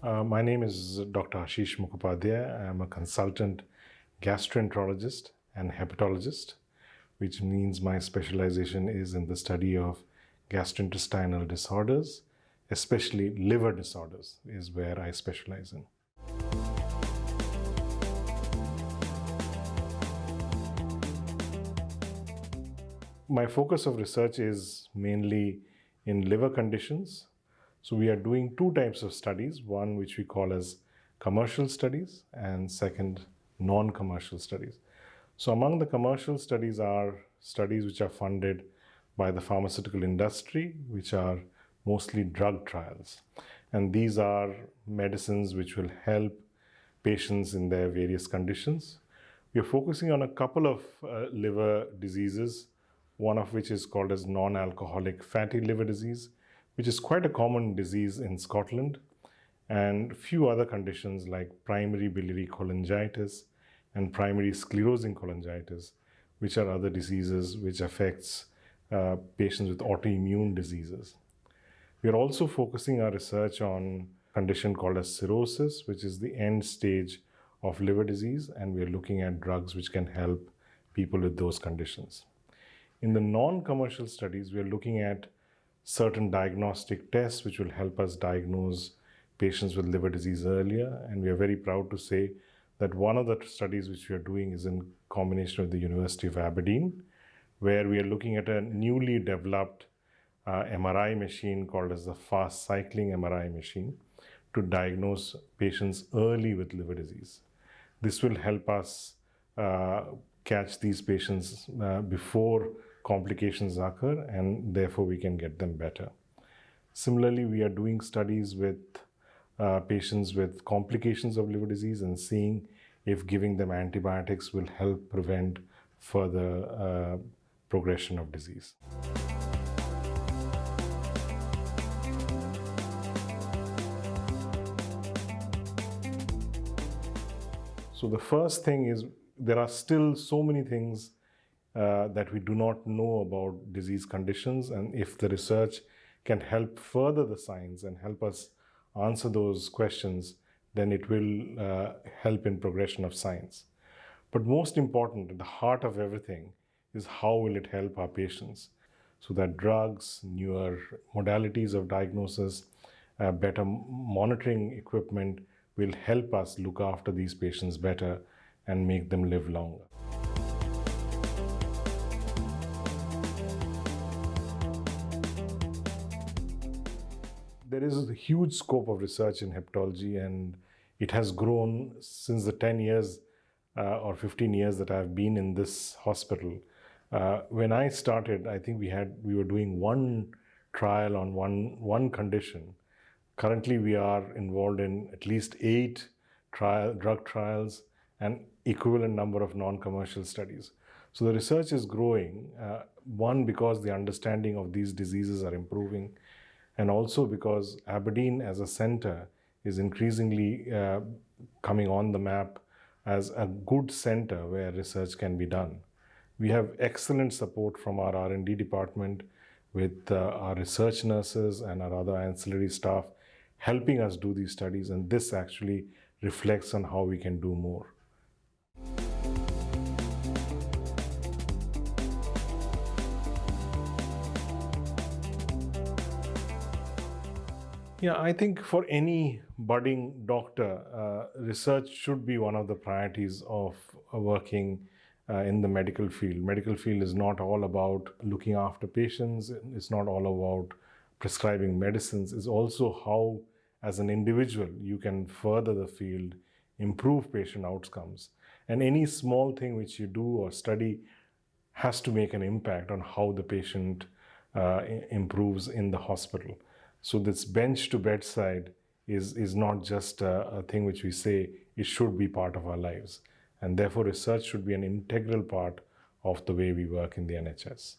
My name is Dr. Ashis Mukhopadhya. I'm a consultant gastroenterologist and hepatologist, which means my specialization is in the study of gastrointestinal disorders, especially liver disorders, is where I specialize in. My focus of research is mainly in liver conditions. So we are doing two types of studies, one which we call as commercial studies and second non-commercial studies. So among the commercial studies are studies which are funded by the pharmaceutical industry, which are mostly drug trials. And these are medicines which will help patients in their various conditions. We are focusing on a couple of liver diseases, one of which is called as non-alcoholic fatty liver disease, which is quite a common disease in Scotland, and a few other conditions like primary biliary cholangitis and primary sclerosing cholangitis, which are other diseases which affects patients with autoimmune diseases. We are also focusing our research on a condition called as cirrhosis, which is the end stage of liver disease, and we are looking at drugs which can help people with those conditions. In the non-commercial studies, we are looking at certain diagnostic tests which will help us diagnose patients with liver disease earlier. And we are very proud to say that one of the studies which we are doing is in combination with the University of Aberdeen, where we are looking at a newly developed MRI machine called as the fast cycling MRI machine to diagnose patients early with liver disease. This will help us catch these patients before complications occur, and therefore we can get them better. Similarly, we are doing studies with patients with complications of liver disease and seeing if giving them antibiotics will help prevent further progression of disease. So the first thing is there are still so many things that we do not know about disease conditions, and if the research can help further the science and help us answer those questions, then it will help in progression of science. But most important, at the heart of everything, is how will it help our patients, so that drugs, newer modalities of diagnosis, better monitoring equipment will help us look after these patients better and make them live longer. There is a huge scope of research in hepatology, and it has grown since the 10 years or 15 years that I've been in this hospital. When I started, I think we were doing one trial on one condition. Currently, we are involved in at least 8 drug trials and equivalent number of non-commercial studies. So the research is growing, one, because the understanding of these diseases are improving, and also because Aberdeen as a center is increasingly coming on the map as a good center where research can be done. We have excellent support from our R&D department with our research nurses and our other ancillary staff helping us do these studies, and this actually reflects on how we can do more. Yeah, I think for any budding doctor, research should be one of the priorities of working in the medical field. Medical field is not all about looking after patients. It's not all about prescribing medicines. It's also how, as an individual, you can further the field, improve patient outcomes. And any small thing which you do or study has to make an impact on how the patient improves in the hospital. So this bench to bedside is not just a thing which we say, it should be part of our lives. And therefore research should be an integral part of the way we work in the NHS.